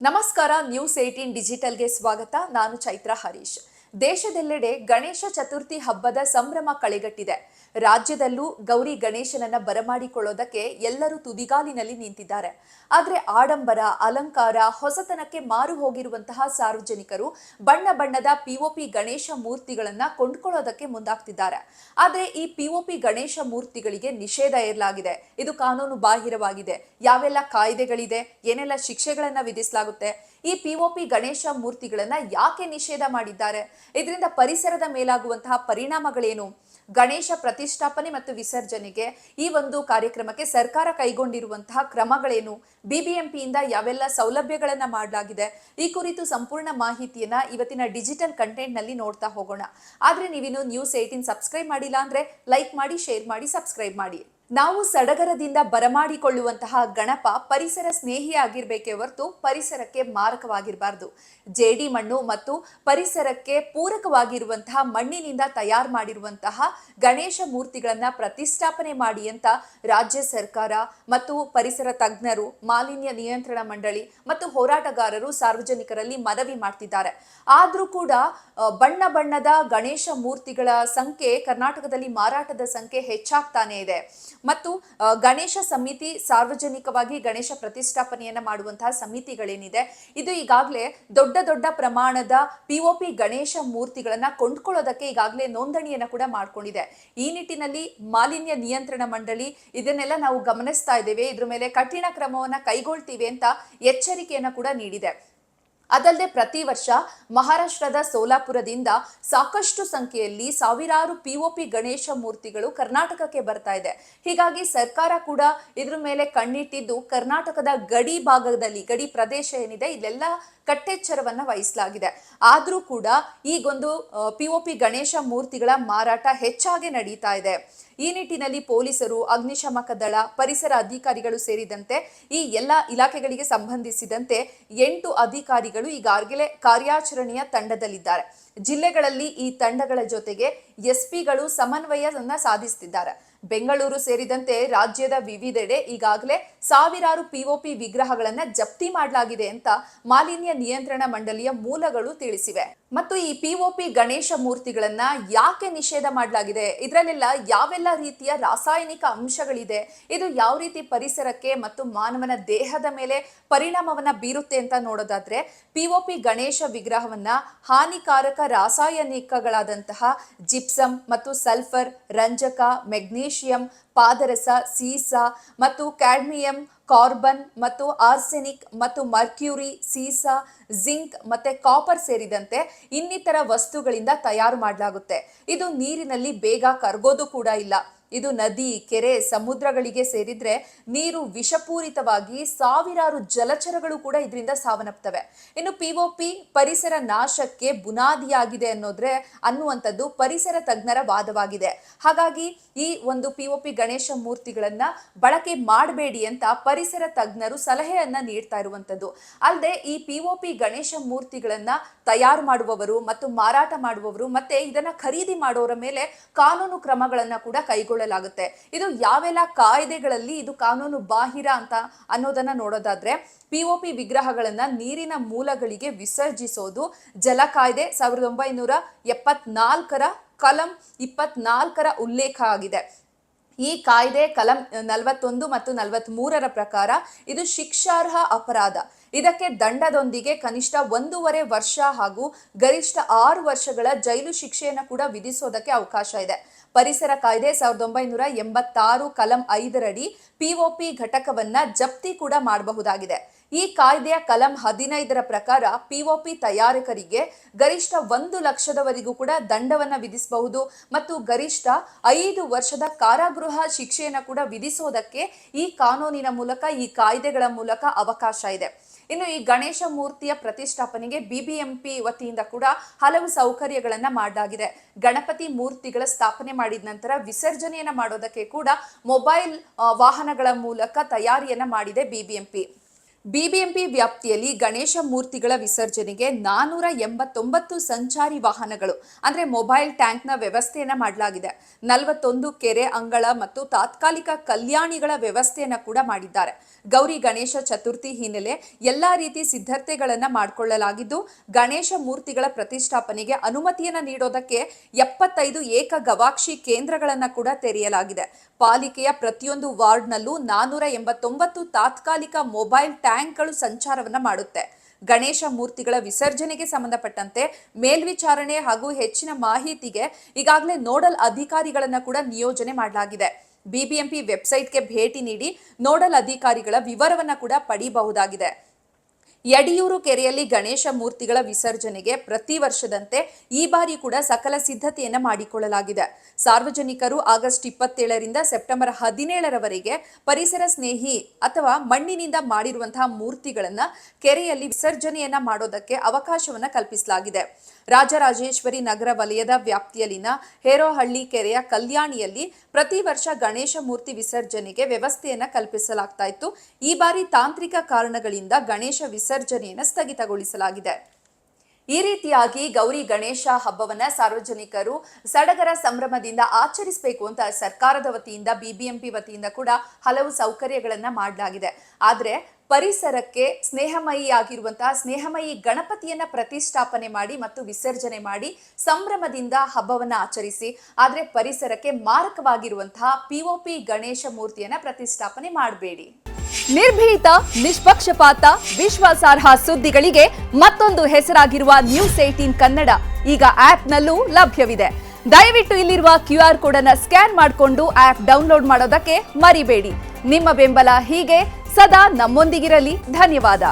ನಮಸ್ಕಾರ. ನ್ಯೂಸ್ 18 ಡಿಜಿಟಲ್ಗೆ ಸ್ವಾಗತ. ನಾನು ಚೈತ್ರ ಹರೀಶ್. ದೇಶದೆಲ್ಲೆಡೆ ಗಣೇಶ ಚತುರ್ಥಿ ಹಬ್ಬದ ಸಂಭ್ರಮ ಕಳೆಗಟ್ಟಿದೆ. ರಾಜ್ಯದಲ್ಲೂ ಗೌರಿ ಗಣೇಶನನ್ನ ಬರಮಾಡಿಕೊಳ್ಳೋದಕ್ಕೆ ಎಲ್ಲರೂ ತುದಿಗಾಲಿನಲ್ಲಿ ನಿಂತಿದ್ದಾರೆ. ಆದ್ರೆ ಆಡಂಬರ, ಅಲಂಕಾರ, ಹೊಸತನಕ್ಕೆ ಮಾರು ಹೋಗಿರುವಂತಹ ಸಾರ್ವಜನಿಕರು ಬಣ್ಣ ಬಣ್ಣದ ಪಿಒಪಿ ಗಣೇಶ ಮೂರ್ತಿಗಳನ್ನ ಕೊಂಡ್ಕೊಳ್ಳೋದಕ್ಕೆ ಮುಂದಾಗ್ತಿದ್ದಾರೆ. ಆದ್ರೆ ಈ ಪಿಒಪಿ ಗಣೇಶ ಮೂರ್ತಿಗಳಿಗೆ ನಿಷೇಧ ಏರಲಾಗಿದೆ. ಇದು ಕಾನೂನು ಬಾಹಿರವಾಗಿದೆ. ಯಾವೆಲ್ಲ ಕಾಯ್ದೆಗಳಿದೆ, ಏನೆಲ್ಲ ಶಿಕ್ಷೆಗಳನ್ನ ವಿಧಿಸಲಾಗುತ್ತೆ, ಈ ಪಿಒಪಿ ಗಣೇಶ ಮೂರ್ತಿಗಳನ್ನ ಯಾಕೆ ನಿಷೇಧ ಮಾಡಿದ್ದಾರೆ, ಇದರಿಂದ ಪರಿಸರದ ಮೇಲಾಗುವಂತಹ ಪರಿಣಾಮಗಳೇನು, ಗಣೇಶ ಪ್ರತಿಷ್ಠಾಪನೆ ಮತ್ತು ವಿಸರ್ಜನೆಗೆ ಈ ಒಂದು ಕಾರ್ಯಕ್ರಮಕ್ಕೆ ಸರ್ಕಾರ ಕೈಗೊಂಡಿರುವಂತಹ ಕ್ರಮಗಳೇನು, ಬಿಬಿಎಂಪಿಯಿಂದ ಯಾವೆಲ್ಲ ಸೌಲಭ್ಯಗಳನ್ನ ಮಾಡಲಾಗಿದೆ, ಈ ಕುರಿತು ಸಂಪೂರ್ಣ ಮಾಹಿತಿಯನ್ನ ಇವತ್ತಿನ ಡಿಜಿಟಲ್ ಕಂಟೆಂಟ್ ನಲ್ಲಿ ನೋಡ್ತಾ ಹೋಗೋಣ. ಆದ್ರೆ ನೀವಿನ್ನು ನ್ಯೂಸ್ 18 ಸಬ್ಸ್ಕ್ರೈಬ್ ಮಾಡಿಲ್ಲ ಅಂದ್ರೆ ಲೈಕ್ ಮಾಡಿ, ಶೇರ್ ಮಾಡಿ, ಸಬ್ಸ್ಕ್ರೈಬ್ ಮಾಡಿ. ನಾವು ಸಡಗರದಿಂದ ಬರಮಾಡಿಕೊಳ್ಳುವಂತಹ ಗಣಪ ಪರಿಸರ ಸ್ನೇಹಿಯಾಗಿರ್ಬೇಕೇ ಹೊರತು ಪರಿಸರಕ್ಕೆ ಮಾರಕವಾಗಿರಬಾರ್ದು. ಜೇಡಿ ಮಣ್ಣು ಮತ್ತು ಪರಿಸರಕ್ಕೆ ಪೂರಕವಾಗಿರುವಂತಹ ಮಣ್ಣಿನಿಂದ ತಯಾರು ಮಾಡಿರುವಂತಹ ಗಣೇಶ ಮೂರ್ತಿಗಳನ್ನ ಪ್ರತಿಷ್ಠಾಪನೆ ಮಾಡಿ ಅಂತ ರಾಜ್ಯ ಸರ್ಕಾರ ಮತ್ತು ಪರಿಸರ ತಜ್ಞರು, ಮಾಲಿನ್ಯ ನಿಯಂತ್ರಣ ಮಂಡಳಿ ಮತ್ತು ಹೋರಾಟಗಾರರು ಸಾರ್ವಜನಿಕರಲ್ಲಿ ಮನವಿ ಮಾಡ್ತಿದ್ದಾರೆ. ಆದ್ರೂ ಕೂಡ ಬಣ್ಣ ಬಣ್ಣದ ಗಣೇಶ ಮೂರ್ತಿಗಳ ಸಂಖ್ಯೆ ಕರ್ನಾಟಕದಲ್ಲಿ ಮಾರಾಟದ ಸಂಖ್ಯೆ ಹೆಚ್ಚಾಗ್ತಾನೆ ಇದೆ. ಮತ್ತು ಗಣೇಶ ಸಮಿತಿ, ಸಾರ್ವಜನಿಕವಾಗಿ ಗಣೇಶ ಪ್ರತಿಷ್ಠಾಪನೆಯನ್ನ ಮಾಡುವಂತಹ ಸಮಿತಿಗಳೇನಿದೆ, ಇದು ಈಗಾಗಲೇ ದೊಡ್ಡ ದೊಡ್ಡ ಪ್ರಮಾಣದ ಪಿಒಪಿ ಗಣೇಶ ಮೂರ್ತಿಗಳನ್ನ ಕೊಂಡ್ಕೊಳ್ಳೋದಕ್ಕೆ ಈಗಾಗಲೇ ನೋಂದಣಿಯನ್ನ ಕೂಡ ಮಾಡ್ಕೊಂಡಿದೆ. ಈ ನಿಟ್ಟಿನಲ್ಲಿ ಮಾಲಿನ್ಯ ನಿಯಂತ್ರಣ ಮಂಡಳಿ ಇದನ್ನೆಲ್ಲ ನಾವು ಗಮನಿಸ್ತಾ ಇದ್ದೇವೆ, ಇದ್ರ ಮೇಲೆ ಕಠಿಣ ಕ್ರಮವನ್ನ ಕೈಗೊಳ್ತೀವಿ ಅಂತ ಎಚ್ಚರಿಕೆಯನ್ನ ಕೂಡ ನೀಡಿದೆ. ಅದಲ್ಲದೆ ಪ್ರತಿ ವರ್ಷ ಮಹಾರಾಷ್ಟ್ರದ ಸೋಲಾಪುರದಿಂದ ಸಾಕಷ್ಟು ಸಂಖ್ಯೆಯಲ್ಲಿ ಸಾವಿರಾರು ಪಿಒಪಿ ಗಣೇಶ ಮೂರ್ತಿಗಳು ಕರ್ನಾಟಕಕ್ಕೆ ಬರ್ತಾ ಇದೆ. ಹೀಗಾಗಿ ಸರ್ಕಾರ ಕೂಡ ಇದ್ರ ಮೇಲೆ ಕಣ್ಣಿಟ್ಟಿದ್ದು ಕರ್ನಾಟಕದ ಗಡಿ ಭಾಗದಲ್ಲಿ, ಗಡಿ ಪ್ರದೇಶ ಏನಿದೆ, ಇಲ್ಲೆಲ್ಲ ಕಟ್ಟೆಚ್ಚರವನ್ನ ವಹಿಸಲಾಗಿದೆ. ಆದ್ರೂ ಕೂಡ ಈಗೊಂದು ಪಿಒಪಿ ಗಣೇಶ ಮೂರ್ತಿಗಳ ಮಾರಾಟ ಹೆಚ್ಚಾಗಿ ನಡೀತಾ ಇದೆ. ಈ ನಿಟ್ಟಿನಲ್ಲಿ ಪೊಲೀಸರು, ಅಗ್ನಿಶಾಮಕ ದಳ, ಪರಿಸರ ಅಧಿಕಾರಿಗಳು ಸೇರಿದಂತೆ ಈ ಎಲ್ಲ ಇಲಾಖೆಗಳಿಗೆ ಸಂಬಂಧಿಸಿದಂತೆ 8 ಅಧಿಕಾರಿಗಳು ಈಗಾಗಲೇ ಕಾರ್ಯಾಚರಣೆಯ ತಂಡದಲ್ಲಿದ್ದಾರೆ. ಜಿಲ್ಲೆಗಳಲ್ಲಿ ಈ ತಂಡಗಳ ಜೊತೆಗೆ ಎಸ್ಪಿಗಳು ಸಮನ್ವಯವನ್ನ ಸಾಧಿಸುತ್ತಿದ್ದಾರೆ. ಬೆಂಗಳೂರು ಸೇರಿದಂತೆ ರಾಜ್ಯದ ವಿವಿಧೆಡೆ ಈಗಾಗಲೇ ಸಾವಿರಾರು ಪಿಒಪಿ ವಿಗ್ರಹಗಳನ್ನ ಜಪ್ತಿ ಮಾಡಲಾಗಿದೆ ಅಂತ ಮಾಲಿನ್ಯ ನಿಯಂತ್ರಣ ಮಂಡಳಿಯ ಮೂಲಗಳು ತಿಳಿಸಿವೆ. ಮತ್ತು ಈ ಪಿಒಪಿ ಗಣೇಶ ಮೂರ್ತಿಗಳನ್ನ ಯಾಕೆ ನಿಷೇಧ ಮಾಡಲಾಗಿದೆ, ಇದರಲ್ಲೆಲ್ಲ ಯಾವೆಲ್ಲ ರೀತಿಯ ರಾಸಾಯನಿಕ ಅಂಶಗಳಿದೆ, ಇದು ಯಾವ ರೀತಿ ಪರಿಸರಕ್ಕೆ ಮತ್ತು ಮಾನವನ ದೇಹದ ಮೇಲೆ ಪರಿಣಾಮವನ್ನ ಬೀರುತ್ತೆ ಅಂತ ನೋಡೋದಾದ್ರೆ, ಪಿಒಪಿ ಗಣೇಶ ವಿಗ್ರಹವನ್ನ ಹಾನಿಕಾರಕ ರಾಸಾಯನಿಕಗಳಾದಂತಹ ಜಿಪ್ಸಮ್ ಮತ್ತು ಸಲ್ಫರ್, ರಂಜಕ, ಮೆಗ್ನೀಷಿಯಂ, ಪಾದರಸ, ಸೀಸ ಮತ್ತು ಕ್ಯಾಡ್ಮಿಯಂ, ಕಾರ್ಬನ್ ಮತ್ತು ಆರ್ಸೆನಿಕ್ ಮತ್ತು ಮರ್ಕ್ಯೂರಿ, ಸೀಸ, ಜಿಂಕ್ ಮತ್ತೆ ಕಾಪರ್ ಸೇರಿದಂತೆ ಇನ್ನಿತರ ವಸ್ತುಗಳಿಂದ ತಯಾರು ಮಾಡಲಾಗುತ್ತೆ. ಇದು ನೀರಿನಲ್ಲಿ ಬೇಗ ಕರಗೋದು ಕೂಡ ಇಲ್ಲ. ಇದು ನದಿ, ಕೆರೆ, ಸಮುದ್ರಗಳಿಗೆ ಸೇರಿದ್ರೆ ನೀರು ವಿಷಪೂರಿತವಾಗಿ ಸಾವಿರಾರು ಜಲಚರಗಳು ಕೂಡ ಇದರಿಂದ ಸಾವನ್ನಪ್ತವೆ. ಇನ್ನು ಪಿಒಪಿ ಪರಿಸರ ನಾಶಕ್ಕೆ ಬುನಾದಿಯಾಗಿದೆ ಅನ್ನುವಂಥದ್ದು ಪರಿಸರ ತಜ್ಞರ ವಾದವಾಗಿದೆ. ಹಾಗಾಗಿ ಈ ಒಂದು ಪಿಒಪಿ ಗಣೇಶ ಮೂರ್ತಿಗಳನ್ನ ಬಳಕೆ ಮಾಡಬೇಡಿ ಅಂತ ಪರಿಸರ ತಜ್ಞರು ಸಲಹೆಯನ್ನ ನೀಡ್ತಾ ಇರುವಂತದ್ದು. ಅಲ್ಲದೆ ಈ ಪಿಒಪಿ ಗಣೇಶ ಮೂರ್ತಿಗಳನ್ನ ತಯಾರು ಮಾಡುವವರು ಮತ್ತು ಮಾರಾಟ ಮಾಡುವವರು ಮತ್ತೆ ಇದನ್ನ ಖರೀದಿ ಮಾಡೋರ ಮೇಲೆ ಕಾನೂನು ಕ್ರಮಗಳನ್ನ ಕೂಡ ಕೈಗೊಳ್ಳಲಾಗುತ್ತೆ. ಇದು ಯಾವೆಲ್ಲ ಕಾಯ್ದೆಗಳಲ್ಲಿ ಇದು ಕಾನೂನು ಬಾಹಿರ ಅಂತ ಅನ್ನೋದನ್ನ ನೋಡೋದಾದ್ರೆ, ಪಿಒಪಿ ವಿಗ್ರಹಗಳನ್ನ ನೀರಿನ ಮೂಲಗಳಿಗೆ ವಿಸರ್ಜಿಸೋದು ಜಲ ಕಾಯ್ದೆ 1974ರ ಕಲಂ 24ರ ಉಲ್ಲೇಖ ಆಗಿದೆ. ಈ ಕಾಯ್ದೆ ಕಲಂ 41 ಮತ್ತು 43ರ ಪ್ರಕಾರ ಇದು ಶಿಕ್ಷಾರ್ಹ ಅಪರಾಧ. ಇದಕ್ಕೆ ದಂಡದೊಂದಿಗೆ ಕನಿಷ್ಠ 1.5 ವರ್ಷ ಹಾಗೂ ಗರಿಷ್ಠ 6 ವರ್ಷಗಳ ಜೈಲು ಶಿಕ್ಷೆಯನ್ನು ಕೂಡ ವಿಧಿಸೋದಕ್ಕೆ ಅವಕಾಶ ಇದೆ. ಪರಿಸರ ಕಾಯ್ದೆ 1986 ಕಲಂ 5ರಡಿ ಪಿಒಪಿ ಘಟಕವನ್ನ ಜಪ್ತಿ ಕೂಡ ಮಾಡಬಹುದಾಗಿದೆ. ಈ ಕಾಯ್ದೆಯ ಕಲಂ 15ರ ಪ್ರಕಾರ ಪಿಒಪಿ ತಯಾರಕರಿಗೆ ಗರಿಷ್ಠ 1 ಲಕ್ಷದವರೆಗೂ ಕೂಡ ದಂಡವನ್ನ ವಿಧಿಸಬಹುದು ಮತ್ತು ಗರಿಷ್ಠ 5 ವರ್ಷದ ಕಾರಾಗೃಹ ಶಿಕ್ಷೆಯನ್ನು ಕೂಡ ವಿಧಿಸೋದಕ್ಕೆ ಈ ಕಾನೂನಿನ ಮೂಲಕ, ಈ ಕಾಯ್ದೆಗಳ ಮೂಲಕ ಅವಕಾಶ ಇದೆ. ಇನ್ನು ಈ ಗಣೇಶ ಮೂರ್ತಿಯ ಪ್ರತಿಷ್ಠಾಪನೆಗೆ ಬಿಬಿಎಂಪಿ ವತಿಯಿಂದ ಕೂಡ ಹಲವು ಸೌಕರ್ಯಗಳನ್ನ ಮಾಡಲಾಗಿದೆ. ಗಣಪತಿ ಮೂರ್ತಿಗಳ ಸ್ಥಾಪನೆ ಮಾಡಿದ ನಂತರ ವಿಸರ್ಜನೆಯನ್ನ ಮಾಡೋದಕ್ಕೆ ಕೂಡ ಮೊಬೈಲ್ ವಾಹನಗಳ ಮೂಲಕ ತಯಾರಿಯನ್ನ ಮಾಡಿದೆ ಬಿಬಿಎಂಪಿ. ಬಿಬಿಎಂಪಿ ವ್ಯಾಪ್ತಿಯಲ್ಲಿ ಗಣೇಶ ಮೂರ್ತಿಗಳ ವಿಸರ್ಜನೆಗೆ 489 ಸಂಚಾರಿ ವಾಹನಗಳು ಅಂದ್ರೆ ಮೊಬೈಲ್ ಟ್ಯಾಂಕ್ನ ವ್ಯವಸ್ಥೆಯನ್ನ ಮಾಡಲಾಗಿದೆ. 41 ಕೆರೆ ಅಂಗಳ ಮತ್ತು ತಾತ್ಕಾಲಿಕ ಕಲ್ಯಾಣಿಗಳ ವ್ಯವಸ್ಥೆಯನ್ನ ಕೂಡ ಮಾಡಿದ್ದಾರೆ. ಗೌರಿ ಗಣೇಶ ಚತುರ್ಥಿ ಹಿನ್ನೆಲೆ ಎಲ್ಲಾ ರೀತಿ ಸಿದ್ಧತೆಗಳನ್ನ ಮಾಡಿಕೊಳ್ಳಲಾಗಿದ್ದು, ಗಣೇಶ ಮೂರ್ತಿಗಳ ಪ್ರತಿಷ್ಠಾಪನೆಗೆ ಅನುಮತಿಯನ್ನ ನೀಡೋದಕ್ಕೆ 75 ಏಕ ಗವಾಕ್ಷಿ ಕೇಂದ್ರಗಳನ್ನ ಕೂಡ ತೆರೆಯಲಾಗಿದೆ. ಪಾಲಿಕೆಯ ಪ್ರತಿಯೊಂದು ವಾರ್ಡ್ನಲ್ಲೂ 489 ತಾತ್ಕಾಲಿಕ ಮೊಬೈಲ್ ಟ್ಯಾಂಕ್ಗಳು ಸಂಚಾರವನ್ನ ಮಾಡುತ್ತೆ. ಗಣೇಶ ಮೂರ್ತಿಗಳ ವಿಸರ್ಜನೆಗೆ ಸಂಬಂಧಪಟ್ಟಂತೆ ಮೇಲ್ವಿಚಾರಣೆ ಹಾಗೂ ಹೆಚ್ಚಿನ ಮಾಹಿತಿಗೆ ಈಗಾಗಲೇ ನೋಡಲ್ ಅಧಿಕಾರಿಗಳನ್ನ ಕೂಡ ನಿಯೋಜನೆ ಮಾಡಲಾಗಿದೆ. ಬಿಬಿಎಂಪಿ ವೆಬ್ಸೈಟ್ಗೆ ಭೇಟಿ ನೀಡಿ ನೋಡಲ್ ಅಧಿಕಾರಿಗಳ ವಿವರವನ್ನ ಕೂಡ ಪಡೆಯಬಹುದಾಗಿದೆ. ಯಡಿಯೂರು ಕೆರೆಯಲ್ಲಿ ಗಣೇಶ ಮೂರ್ತಿಗಳ ವಿಸರ್ಜನೆಗೆ ಪ್ರತಿ ವರ್ಷದಂತೆ ಈ ಬಾರಿ ಕೂಡ ಸಕಲ ಸಿದ್ಧತೆಯನ್ನ ಮಾಡಿಕೊಳ್ಳಲಾಗಿದೆ. ಸಾರ್ವಜನಿಕರು ಆಗಸ್ಟ್ 27ರಿಂದ ಸೆಪ್ಟೆಂಬರ್ 17ರವರೆಗೆ ಪರಿಸರ ಸ್ನೇಹಿ ಅಥವಾ ಮಣ್ಣಿನಿಂದ ಮಾಡಿರುವಂತಹ ಮೂರ್ತಿಗಳನ್ನ ಕೆರೆಯಲ್ಲಿ ವಿಸರ್ಜನೆಯನ್ನ ಮಾಡೋದಕ್ಕೆ ಅವಕಾಶವನ್ನ ಕಲ್ಪಿಸಲಾಗಿದೆ. ರಾಜರಾಜೇಶ್ವರಿ ನಗರ ವಲಯದ ವ್ಯಾಪ್ತಿಯಲ್ಲಿನ ಹೇರೋಹಳ್ಳಿ ಕೆರೆಯ ಕಲ್ಯಾಣಿಯಲ್ಲಿ ಪ್ರತಿ ವರ್ಷ ಗಣೇಶ ಮೂರ್ತಿ ವಿಸರ್ಜನೆಗೆ ವ್ಯವಸ್ಥೆಯನ್ನ ಕಲ್ಪಿಸಲಾಗ್ತಾ ಇತ್ತು. ಈ ಬಾರಿ ತಾಂತ್ರಿಕ ಕಾರಣಗಳಿಂದ ಗಣೇಶ ವಿಸರ್ಜನೆಯನ್ನು ಸ್ಥಗಿತಗೊಳಿಸಲಾಗಿದೆ. ಈ ರೀತಿಯಾಗಿ ಗೌರಿ ಗಣೇಶ ಹಬ್ಬವನ್ನ ಸಾರ್ವಜನಿಕರು ಸಡಗರ ಸಂಭ್ರಮದಿಂದ ಆಚರಿಸಬೇಕು ಅಂತ ಸರ್ಕಾರದ ವತಿಯಿಂದ ಬಿಬಿಎಂಪಿ ವತಿಯಿಂದ ಕೂಡ ಹಲವು ಸೌಕರ್ಯಗಳನ್ನ ಮಾಡಲಾಗಿದೆ. ಆದ್ರೆ ಪರಿಸರಕ್ಕೆ ಸ್ನೇಹಮಯಿಯಾಗಿರುವಂತಹ ಸ್ನೇಹಮಯಿ ಗಣಪತಿಯನ್ನ ಪ್ರತಿಷ್ಠಾಪನೆ ಮಾಡಿ ಮತ್ತು ವಿಸರ್ಜನೆ ಮಾಡಿ ಸಂಭ್ರಮದಿಂದ ಹಬ್ಬವನ್ನ ಆಚರಿಸಿ. ಆದ್ರೆ ಪರಿಸರಕ್ಕೆ ಮಾರಕವಾಗಿರುವಂತಹ ಪಿಒಪಿ ಗಣೇಶ ಮೂರ್ತಿಯನ್ನ ಪ್ರತಿಷ್ಠಾಪನೆ ಮಾಡಬೇಡಿ. ನಿರ್ಭೀತ, ನಿಷ್ಪಕ್ಷಪಾತ, ವಿಶ್ವಾಸಾರ್ಹ ಸುದ್ದಿಗಳಿಗೆ ಮತ್ತೊಂದು ಹೆಸರಾಗಿರುವ ನ್ಯೂಸ್18 ಕನ್ನಡ ಈಗ ಆಪ್ನಲ್ಲೂ ಲಭ್ಯವಿದೆ. ದಯವಿಟ್ಟು ಇಲ್ಲಿರುವ QR ಕೋಡ್ ಅನ್ನು ಸ್ಕ್ಯಾನ್ ಮಾಡಿಕೊಂಡು ಆಪ್ ಡೌನ್ಲೋಡ್ ಮಾಡೋದಕ್ಕೆ ಮರಿಬೇಡಿ. ನಿಮ್ಮ ಬೆಂಬಲ ಹೀಗೆ ಸದಾ ನಮ್ಮೊಂದಿಗಿರಲಿ. ಧನ್ಯವಾದ.